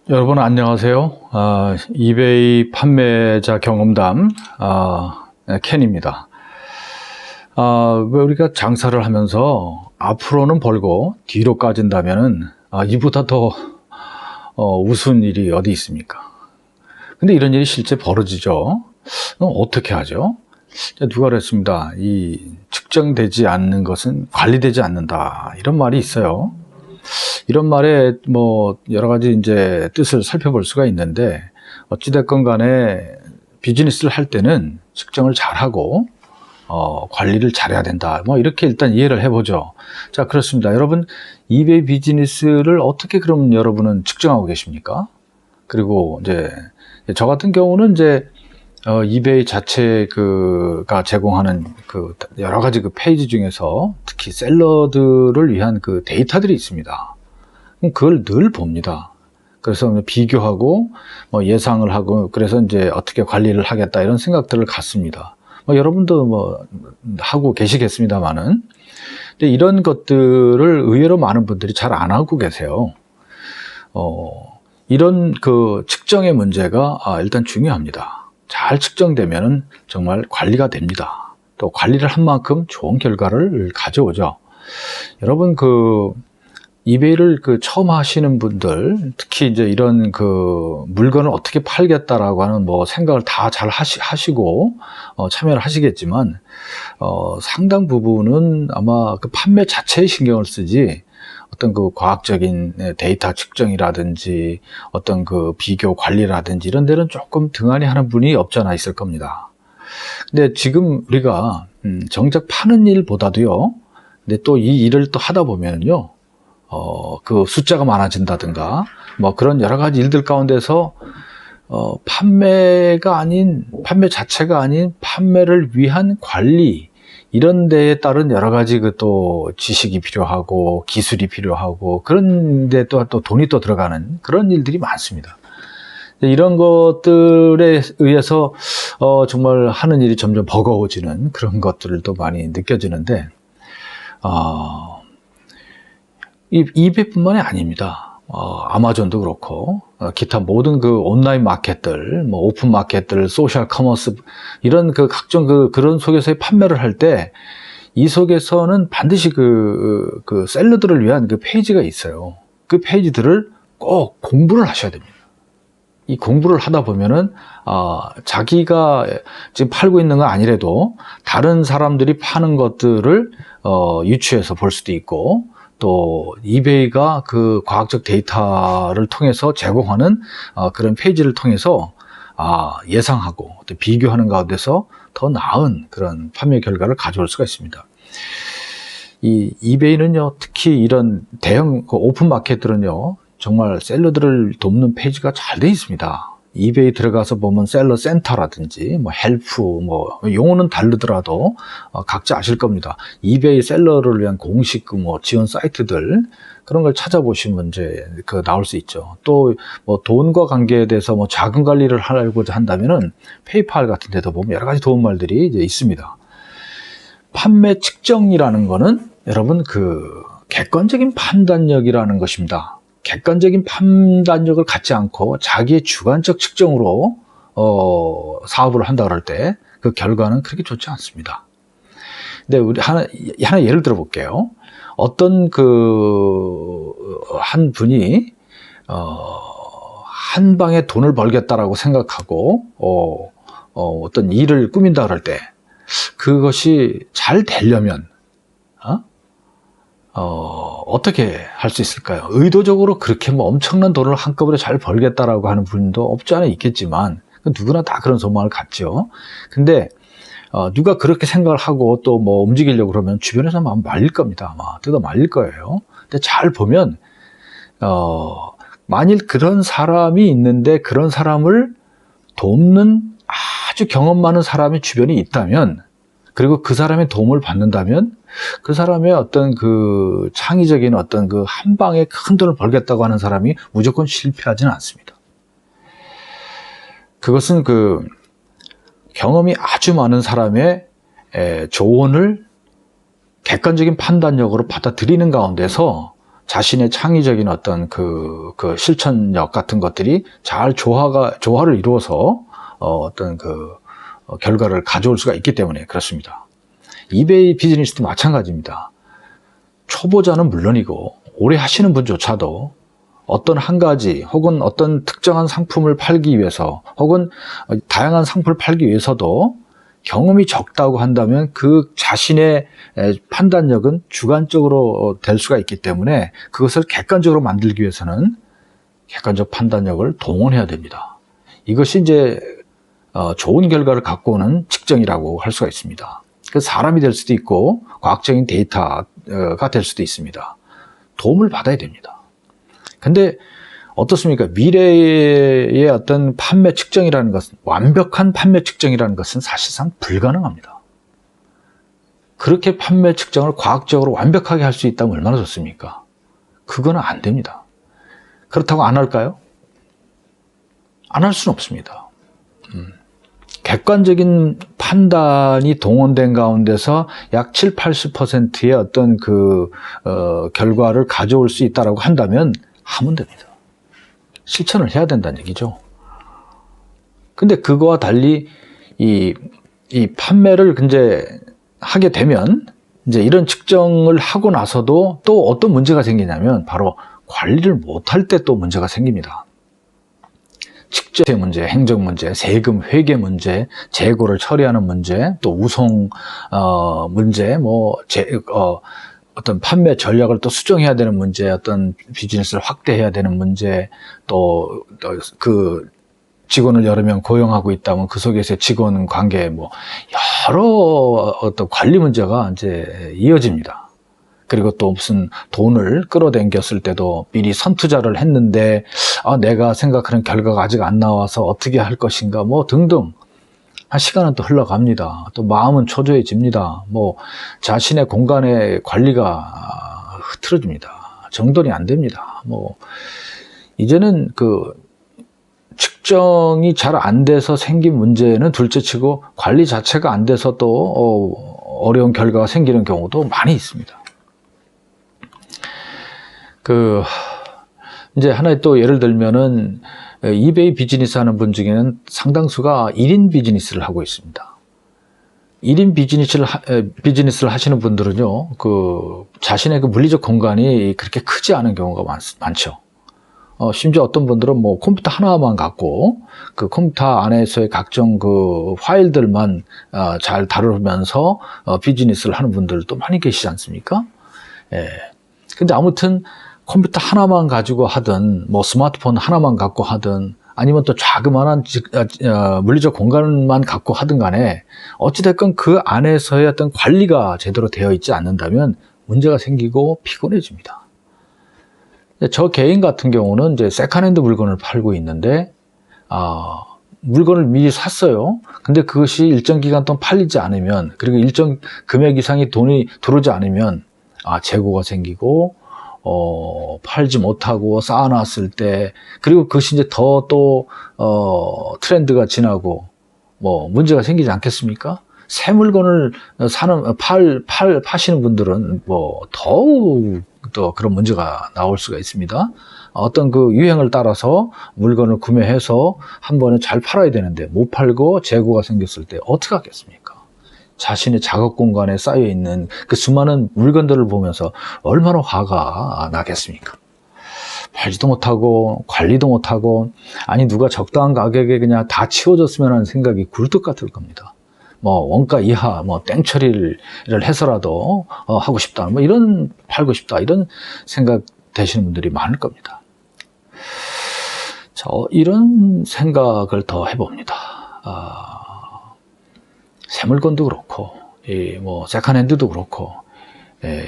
여러분 안녕하세요. 이베이 판매자 경험담 켄입니다. 왜 우리가 장사를 하면서 앞으로는 벌고 뒤로 까진다면은 이보다 더 우스운 일이 어디 있습니까? 근데 이런 일이 실제 벌어지죠. 어떻게 하죠? 누가 그랬습니다. 이 측정되지 않는 것은 관리되지 않는다, 이런 말이 있어요. 이런 말에 뭐 여러 가지 이제 뜻을 살펴볼 수가 있는데, 어찌됐건 간에 비즈니스를 할 때는 측정을 잘하고 관리를 잘해야 된다, 뭐 이렇게 일단 이해를 해보죠. 자, 그렇습니다. 여러분, 이베이 비즈니스를 어떻게 그럼 여러분은 측정하고 계십니까? 그리고 이제 저 같은 경우는 이제 이베이 자체가 제공하는 그 여러 가지 그 페이지 중에서 특히 셀러들을 위한 그 데이터들이 있습니다. 그걸 늘 봅니다. 그래서 비교하고 예상을 하고, 그래서 이제 어떻게 관리를 하겠다, 이런 생각들을 갖습니다. 여러분도 하고 계시겠습니다만은, 근데 이런 것들을 의외로 많은 분들이 잘 안 하고 계세요. 이런 그 측정의 문제가 일단 중요합니다. 잘 측정되면은 정말 관리가 됩니다. 또 관리를 한 만큼 좋은 결과를 가져오죠. 여러분, 이베이를 처음 하시는 분들, 특히 이제 이런 물건을 어떻게 팔겠다라고 하는 생각을 다 잘 하시고 참여를 하시겠지만, 상당 부분은 아마 판매 자체에 신경을 쓰지, 어떤 과학적인 데이터 측정이라든지 어떤 비교 관리라든지 이런 데는 조금 등한히 하는 분이 없지 않아 있을 겁니다. 근데 지금 우리가 정작 파는 일보다도요, 근데 또 이 일을 또 하다 보면요, 숫자가 많아진다든가 그런 여러 가지 일들 가운데서 판매 자체가 아닌 판매를 위한 관리, 이런 데에 따른 여러 가지 또 지식이 필요하고 기술이 필요하고, 그런 데 또 돈이 또 들어가는 그런 일들이 많습니다. 이런 것들에 의해서 정말 하는 일이 점점 버거워지는 그런 것들도 많이 느껴지는데, 이베이뿐만이 아닙니다. 아마존도 그렇고, 기타 모든 온라인 마켓들, 오픈 마켓들, 소셜 커머스, 이런 각종 그런 속에서의 판매를 할 때, 이 속에서는 반드시 셀러들을 위한 페이지가 있어요. 그 페이지들을 꼭 공부를 하셔야 됩니다. 이 공부를 하다 보면은, 자기가 지금 팔고 있는 건 아니래도, 다른 사람들이 파는 것들을, 유추해서 볼 수도 있고, 또 이베이가 과학적 데이터를 통해서 제공하는 그런 페이지를 통해서 예상하고 또 비교하는 가운데서 더 나은 그런 판매 결과를 가져올 수가 있습니다. 이 이베이는요, 특히 이런 대형 오픈 마켓들은요, 정말 셀러들을 돕는 페이지가 잘 돼 있습니다. 이베이 들어가서 보면 셀러 센터라든지 헬프, 용어는 다르더라도 각자 아실 겁니다. 이베이 셀러를 위한 공식 지원 사이트들, 그런 걸 찾아보시면 이제 나올 수 있죠. 또 돈과 관계에 대해서 자금 관리를 하려고자 한다면은 페이팔 같은 데도 보면 여러 가지 도움말들이 이제 있습니다. 판매 측정이라는 거는 여러분 객관적인 판단력이라는 것입니다. 객관적인 판단력을 갖지 않고 자기의 주관적 측정으로 사업을 한다 그럴 때 그 결과는 그렇게 좋지 않습니다. 근데 우리 하나 예를 들어 볼게요. 어떤 한 분이 한 방에 돈을 벌겠다라고 생각하고 어떤 일을 꾸민다 그럴 때, 그것이 잘 되려면 어떻게 할 수 있을까요? 의도적으로 그렇게 엄청난 돈을 한꺼번에 잘 벌겠다라고 하는 분도 없지 않아 있겠지만, 누구나 다 그런 소망을 갖죠. 근데 누가 그렇게 생각을 하고 또 움직이려고 그러면 주변에서 막 말릴 겁니다. 아마 뜯어 말릴 거예요. 근데 잘 보면 만일 그런 사람이 있는데 그런 사람을 돕는 아주 경험 많은 사람이 주변에 있다면, 그리고 그 사람의 도움을 받는다면, 그 사람의 어떤 창의적인 어떤 한 방에 큰 돈을 벌겠다고 하는 사람이 무조건 실패하지는 않습니다. 그것은 경험이 아주 많은 사람의 조언을 객관적인 판단력으로 받아들이는 가운데서 자신의 창의적인 어떤 그 실천력 같은 것들이 잘 조화를 이루어서 어떤 결과를 가져올 수가 있기 때문에 그렇습니다. 이베이 비즈니스도 마찬가지입니다. 초보자는 물론이고 오래 하시는 분조차도 어떤 한 가지 혹은 어떤 특정한 상품을 팔기 위해서 혹은 다양한 상품을 팔기 위해서도 경험이 적다고 한다면 그 자신의 판단력은 주관적으로 될 수가 있기 때문에 그것을 객관적으로 만들기 위해서는 객관적 판단력을 동원해야 됩니다. 이것이 이제 좋은 결과를 갖고 오는 측정이라고 할 수가 있습니다. 그 사람이 될 수도 있고 과학적인 데이터가 될 수도 있습니다. 도움을 받아야 됩니다. 근데 어떻습니까? 미래의 어떤 판매 측정이라는 것은, 완벽한 판매 측정이라는 것은 사실상 불가능합니다. 그렇게 판매 측정을 과학적으로 완벽하게 할 수 있다면 얼마나 좋습니까? 그거는 안 됩니다. 그렇다고 안 할까요? 안 할 수는 없습니다. 객관적인 판단이 동원된 가운데서 약 7, 80%의 어떤 결과를 가져올 수 있다고 한다면 하면 됩니다. 실천을 해야 된다는 얘기죠. 근데 그거와 달리 이 판매를 이제 하게 되면 이제 이런 측정을 하고 나서도 또 어떤 문제가 생기냐면 바로 관리를 못할 때 또 문제가 생깁니다. 측정의 문제, 행정 문제, 세금 회계 문제, 재고를 처리하는 문제, 또 우송 문제, 어떤 판매 전략을 또 수정해야 되는 문제, 어떤 비즈니스를 확대해야 되는 문제, 또 그 직원을 여러 명 고용하고 있다면 그 속에서 직원 관계 여러 어떤 관리 문제가 이제 이어집니다. 그리고 또 무슨 돈을 끌어당겼을 때도 미리 선투자를 했는데 내가 생각하는 결과가 아직 안 나와서 어떻게 할 것인가 등등. 시간은 또 흘러갑니다. 또 마음은 초조해집니다. 자신의 공간의 관리가 흐트러집니다. 정돈이 안 됩니다. 이제는 측정이 잘 안 돼서 생긴 문제는 둘째치고 관리 자체가 안 돼서 또 어려운 결과가 생기는 경우도 많이 있습니다. 이제 하나의 또 예를 들면은 이베이 비즈니스 하는 분 중에는 상당수가 1인 비즈니스를 하고 있습니다. 1인 비즈니스를 하시는 분들은요, 자신의 물리적 공간이 그렇게 크지 않은 경우가 많죠. 심지어 어떤 분들은 컴퓨터 하나만 갖고 그 컴퓨터 안에서의 각종 파일들만 잘 다루면서 비즈니스를 하는 분들도 많이 계시지 않습니까? 예. 근데 아무튼 컴퓨터 하나만 가지고 하든 스마트폰 하나만 갖고 하든 아니면 또 자그마한 물리적 공간만 갖고 하든 간에 어찌됐건 그 안에서의 어떤 관리가 제대로 되어 있지 않는다면 문제가 생기고 피곤해집니다. 저 개인 같은 경우는 이제 세컨핸드 물건을 팔고 있는데 물건을 미리 샀어요. 근데 그것이 일정 기간 동안 팔리지 않으면, 그리고 일정 금액 이상의 돈이 들어오지 않으면 재고가 생기고 팔지 못하고 쌓아놨을 때, 그리고 그것이 이제 또 트렌드가 지나고 문제가 생기지 않겠습니까? 새 물건을 파시는 분들은 더욱 또 그런 문제가 나올 수가 있습니다. 어떤 유행을 따라서 물건을 구매해서 한 번에 잘 팔아야 되는데 못 팔고 재고가 생겼을 때 어떻게 하겠습니까? 자신의 작업 공간에 쌓여 있는 그 수많은 물건들을 보면서 얼마나 화가 나겠습니까? 팔지도 못하고 관리도 못하고, 아니 누가 적당한 가격에 그냥 다 치워줬으면 하는 생각이 굴뚝 같을 겁니다. 원가 이하 땡처리를 해서라도 하고 싶다, 이런 팔고 싶다, 이런 생각 되시는 분들이 많을 겁니다. 이런 생각을 더 해봅니다. 새 물건도 그렇고, 세컨핸드도 그렇고,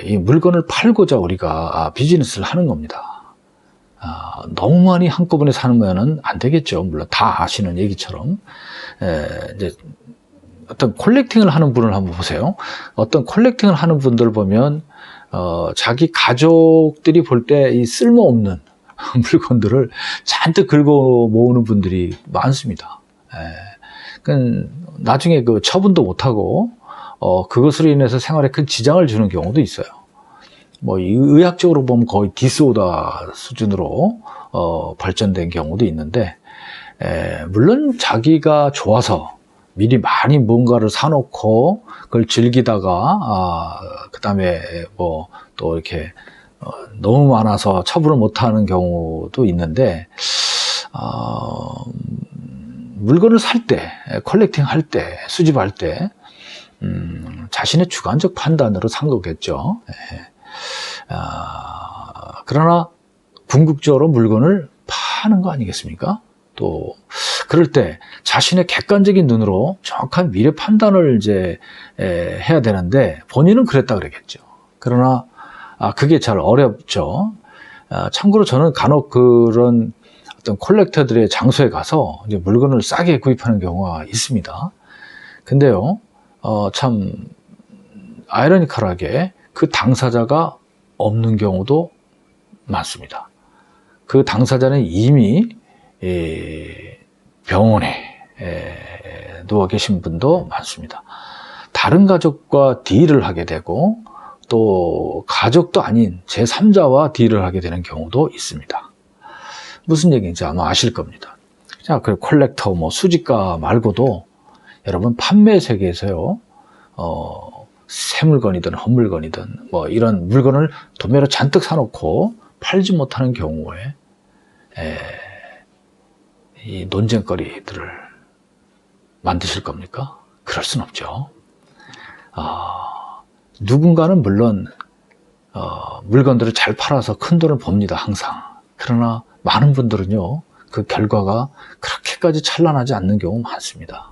이 물건을 팔고자 우리가 비즈니스를 하는 겁니다. 너무 많이 한꺼번에 사면 안 되겠죠. 물론 다 아시는 얘기처럼. 이제 어떤 콜렉팅을 하는 분을 한번 보세요. 어떤 콜렉팅을 하는 분들 보면, 자기 가족들이 볼 때 이 쓸모없는 물건들을 잔뜩 긁어 모으는 분들이 많습니다. 나중에 처분도 못하고, 그것으로 인해서 생활에 큰 지장을 주는 경우도 있어요. 뭐 의학적으로 보면 거의 디스오더 수준으로 발전된 경우도 있는데, 물론 자기가 좋아서 미리 많이 뭔가를 사놓고 그걸 즐기다가 그다음에 뭐 또 이렇게 너무 많아서 처분을 못하는 경우도 있는데, 물건을 살 때, 컬렉팅 할 때, 수집할 때 자신의 주관적 판단으로 산 거겠죠. 그러나 궁극적으로 물건을 파는 거 아니겠습니까? 또 그럴 때 자신의 객관적인 눈으로 정확한 미래 판단을 이제 해야 되는데, 본인은 그랬다 그러겠죠. 그러나 그게 잘 어렵죠. 참고로 저는 간혹 그런 어떤 콜렉터들의 장소에 가서 이제 물건을 싸게 구입하는 경우가 있습니다. 근데요, 참 아이러니컬하게 그 당사자가 없는 경우도 많습니다. 그 당사자는 이미 병원에 누워 계신 분도 많습니다. 다른 가족과 딜을 하게 되고, 또 가족도 아닌 제3자와 딜을 하게 되는 경우도 있습니다. 무슨 얘기인지 아마 아실 겁니다. 자, 그 콜렉터, 뭐 수집가 말고도 여러분 판매 세계에서요, 새 물건이든 헛물건이든 뭐 이런 물건을 도매로 잔뜩 사놓고 팔지 못하는 경우에 이 논쟁거리들을 만드실 겁니까? 그럴 순 없죠. 누군가는 물론 물건들을 잘 팔아서 큰 돈을 법니다, 항상. 그러나 많은 분들은요, 그 결과가 그렇게까지 찬란하지 않는 경우 많습니다.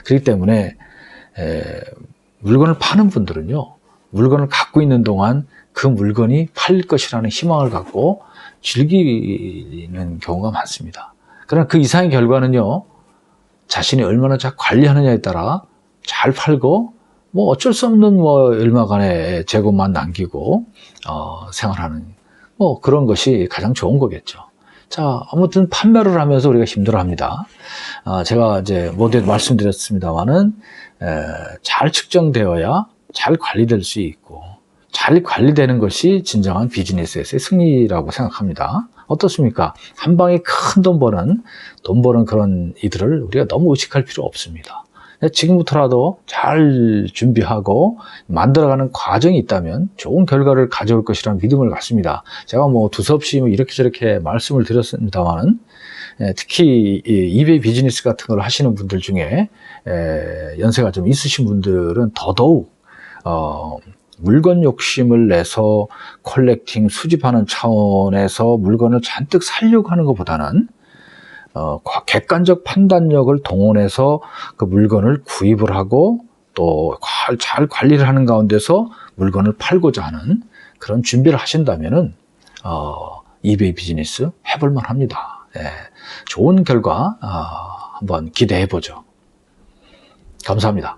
그렇기 때문에 물건을 파는 분들은요, 물건을 갖고 있는 동안 그 물건이 팔릴 것이라는 희망을 갖고 즐기는 경우가 많습니다. 그러나 그 이상의 결과는요, 자신이 얼마나 잘 관리하느냐에 따라 잘 팔고, 뭐 어쩔 수 없는 뭐 얼마간의 재고만 남기고 생활하는 뭐 그런 것이 가장 좋은 거겠죠. 자, 아무튼 판매를 하면서 우리가 힘들어합니다. 제가 이제 모두에도 말씀드렸습니다만은 잘 측정되어야 잘 관리될 수 있고, 잘 관리되는 것이 진정한 비즈니스에서의 승리라고 생각합니다. 어떻습니까? 한 방에 큰 돈 버는 그런 이들을 우리가 너무 의식할 필요 없습니다. 지금부터라도 잘 준비하고 만들어가는 과정이 있다면 좋은 결과를 가져올 것이라는 믿음을 갖습니다. 제가 뭐 두서없이 이렇게 저렇게 말씀을 드렸습니다만은, 특히 이베이 비즈니스 같은 걸 하시는 분들 중에 연세가 좀 있으신 분들은 더더욱 물건 욕심을 내서 컬렉팅, 수집하는 차원에서 물건을 잔뜩 사려고 하는 것보다는 객관적 판단력을 동원해서 그 물건을 구입을 하고 또 잘 관리를 하는 가운데서 물건을 팔고자 하는 그런 준비를 하신다면은 이베이 비즈니스 해볼만 합니다. 좋은 결과 한번 기대해 보죠. 감사합니다.